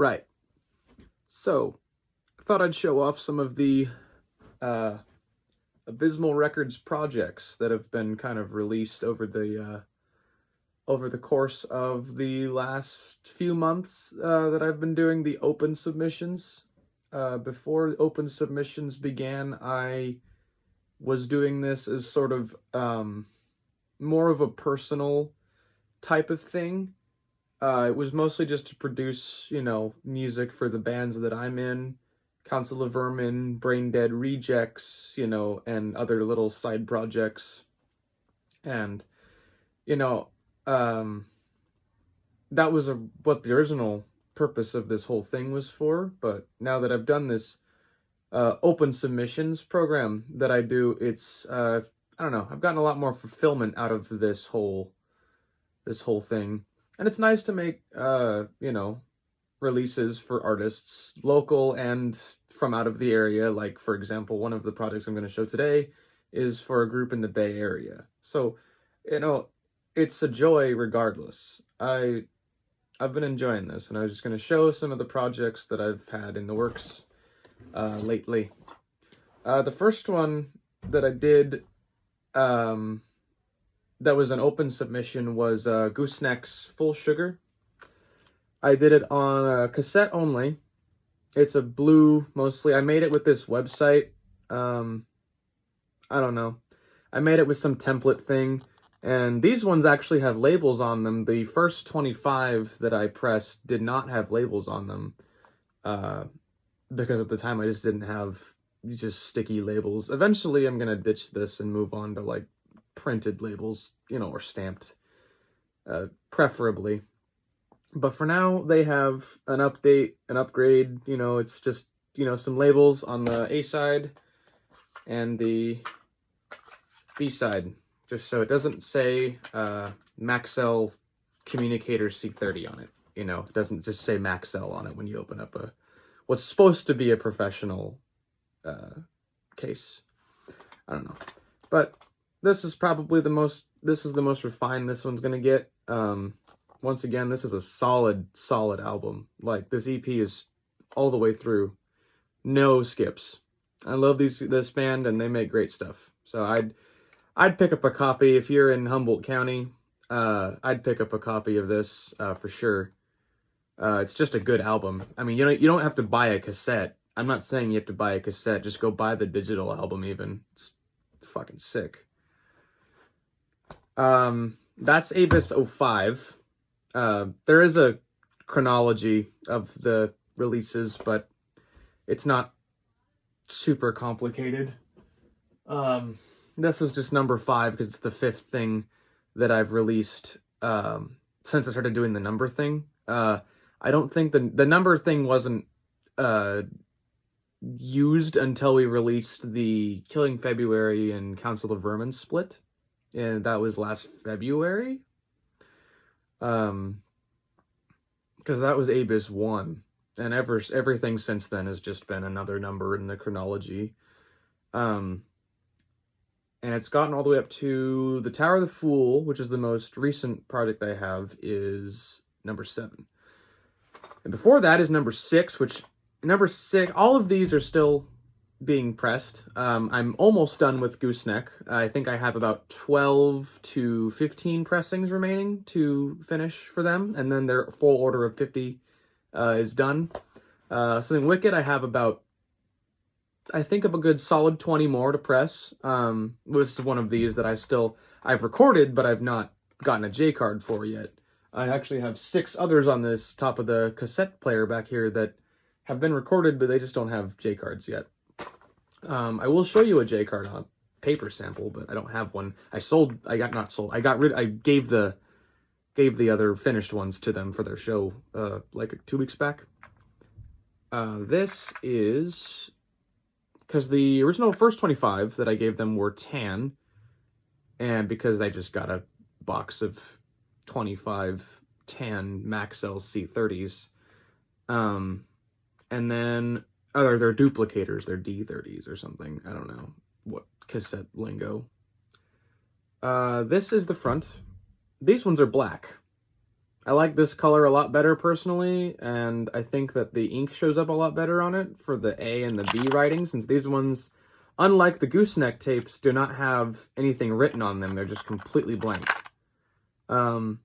Right. So, I thought I'd show off some of the Abysmal Records projects that have been kind of released over the course of the last few months that I've been doing the open submissions. Before open submissions began, I was doing this as sort of more of a personal type of thing. It was mostly just to produce, music for the bands that I'm in, Council of Vermin, Brain Dead Rejects, and other little side projects. And, you know, um, that was what the original purpose of this whole thing was for. But now that I've done this open submissions program that I do, it's, I don't know, I've gotten a lot more fulfillment out of this whole thing. And it's nice to make, releases for artists, local and from out of the area. Like, for example, one of the projects I'm going to show today is for a group in the Bay Area. So, it's a joy regardless. I've been enjoying this, and I was just going to show some of the projects that I've had in the works lately. The first one that I did that was an open submission was Gooseneck's Full Sugar. I did it on a cassette only. It's a blue, mostly. I made it with this website. I don't know. I made it with some template thing. And these ones actually have labels on them. The first 25 that I pressed did not have labels on them. Because at the time I just didn't have just sticky labels. Eventually I'm going to ditch this and move on to like printed labels, or stamped, preferably. But for now, they have an update, an upgrade. It's just, some labels on the A side and the B side, just so it doesn't say Maxell Communicator C30 on it. It doesn't just say Maxell on it when you open up what's supposed to be a professional case. I don't know. But this is probably the most refined this one's going to get. Once again, this is a solid album. Like, this EP is all the way through. No skips. I love this band, and they make great stuff. So I'd pick up a copy if you're in Humboldt County. I'd pick up a copy of this for sure. It's just a good album. I mean, you don't have to buy a cassette. I'm not saying you have to buy a cassette. Just go buy the digital album even. It's fucking sick. That's Abys 05. There is a chronology of the releases, but it's not super complicated. This is just number 5 because it's the 5th thing that I've released since I started doing the number thing. I don't think the number thing wasn't used until we released the Killing February and Council of Vermin split, and that was last February. Because that was Abys 1, and everything since then has just been another number in the chronology. And it's gotten all the way up to the Tower of the Fool, which is the most recent project I have, is number 7. And before that is number 6, all of these are still being pressed. I'm almost done with Gooseneck. I think I have about 12 to 15 pressings remaining to finish for them, and then their full order of 50 is done. Something Wicked, I have about, I think, of a good solid 20 more to press. This is one of these that I've recorded, but I've not gotten a J card for yet. I actually have 6 others on this top of the cassette player back here that have been recorded, but they just don't have J cards yet. I will show you a J card on a paper sample, but I don't have one. I gave the other finished ones to them for their show, like 2 weeks back. This is, because the original first 25 that I gave them were tan, and because I just got a box of 25 tan Maxell C30s, and then they're duplicators, they're D30s or something. I don't know what cassette lingo. This is the front. These ones are black. I like this color a lot better personally, and I think that the ink shows up a lot better on it for the A and the B writing, since these ones, unlike the gooseneck tapes, do not have anything written on them. They're just completely blank. They're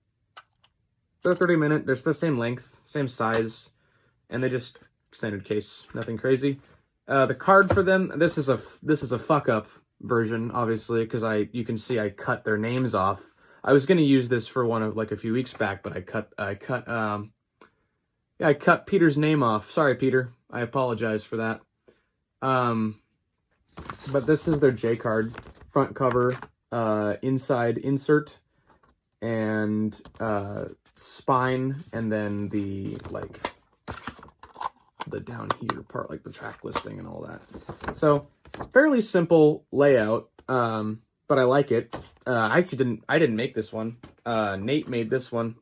30-minute. They're the same length, same size, and they just standard case, nothing crazy. The card for them, this is a fuck up version, obviously, because you can see I cut their names off. I was gonna use this for one of like a few weeks back, but I cut Peter's name off. Sorry, Peter. I apologize for that. But this is their J card, front cover, inside insert, and spine, and then the down here part, like the track listing and all that. So fairly simple layout, but I like it. I didn't make this one. Nate made this one,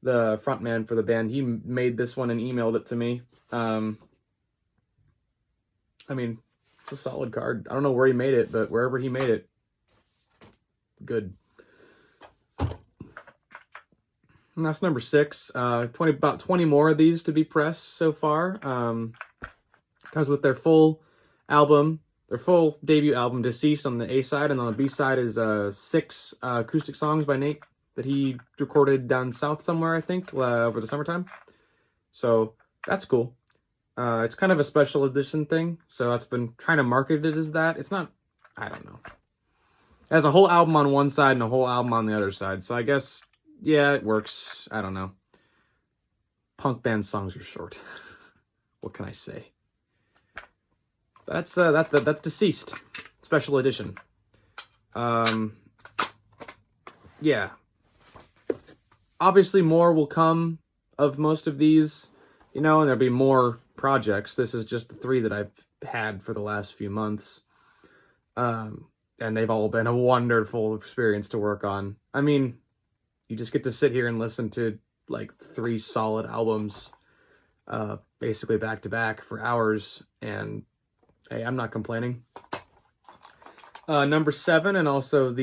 the front man for the band. He made this one and emailed it to me. I mean, it's a solid card. I don't know where he made it, but wherever he made it, good. And that's number 6. About 20 more of these to be pressed so far. Comes with their full album, their full debut album, Deceased, on the A side, and on the B side is 6 acoustic songs by Nate that he recorded down south somewhere, I think, over the summertime. So that's cool. It's kind of a special edition thing, so that's been trying to market it as that. It's not, I don't know. It has a whole album on one side and a whole album on the other side, so I guess, yeah, it works. I don't know. Punk band songs are short. What can I say? That's Deceased, special edition. Yeah. Obviously, more will come of most of these, and there'll be more projects. This is just the 3 that I've had for the last few months. And they've all been a wonderful experience to work on. I mean, you just get to sit here and listen to like 3 solid albums, basically back to back for hours, and hey, I'm not complaining. Number 7, and also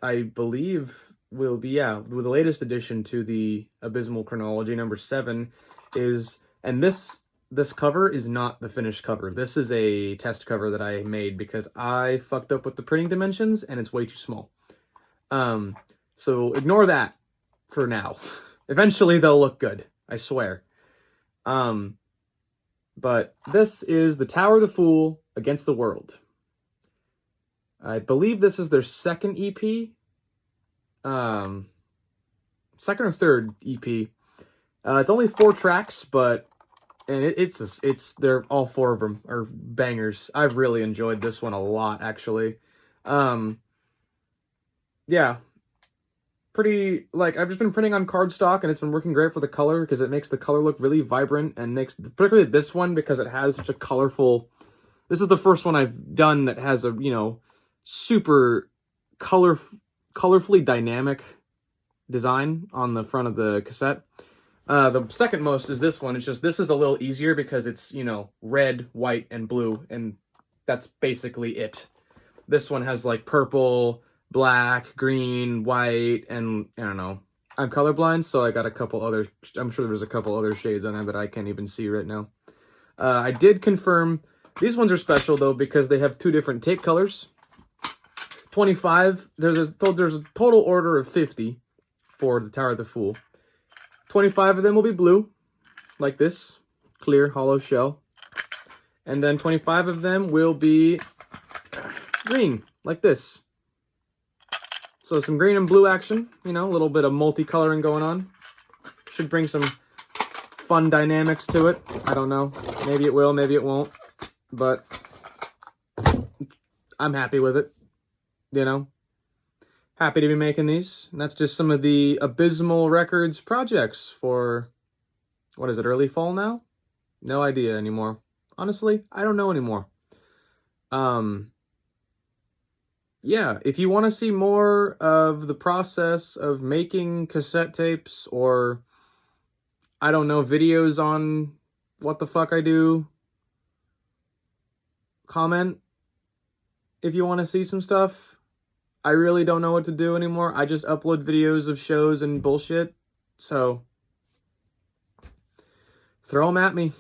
I believe will be, with the latest addition to the Abysmal chronology, number 7 is, and this cover is not the finished cover. This is a test cover that I made because I fucked up with the printing dimensions and it's way too small. So ignore that for now. Eventually they'll look good, I swear. But this is the Tower of the Fool Against the World. I believe this is their second EP. Second or third EP. It's only 4 tracks, they're all 4 of them are bangers. I've really enjoyed this one a lot, actually. Yeah. Pretty, I've just been printing on cardstock, and it's been working great for the color, because it makes the color look really vibrant, and particularly this one, because it has such a colorful, this is the first one I've done that has a, super colorfully dynamic design on the front of the cassette. The second most is this one. It's just, this is a little easier because it's, red, white, and blue, and that's basically it. This one has, purple, black, green, white, and I don't know. I'm colorblind, so I got a couple other, I'm sure there's a couple other shades on there that I can't even see right now. I did confirm, these ones are special, though, because they have 2 different tape colors. 25, there's a total order of 50 for the Tower of the Fool. 25 of them will be blue, like this, clear, hollow shell. And then 25 of them will be green, like this. So some green and blue action, a little bit of multicoloring going on. Should bring some fun dynamics to it. I don't know. Maybe it will, maybe it won't. But I'm happy with it, Happy to be making these. And that's just some of the Abysmal Records projects for, what is it, early fall now? No idea anymore. Honestly, I don't know anymore. Yeah, if you want to see more of the process of making cassette tapes, or, I don't know, videos on what the fuck I do, comment if you want to see some stuff. I really don't know what to do anymore. I just upload videos of shows and bullshit. So throw them at me.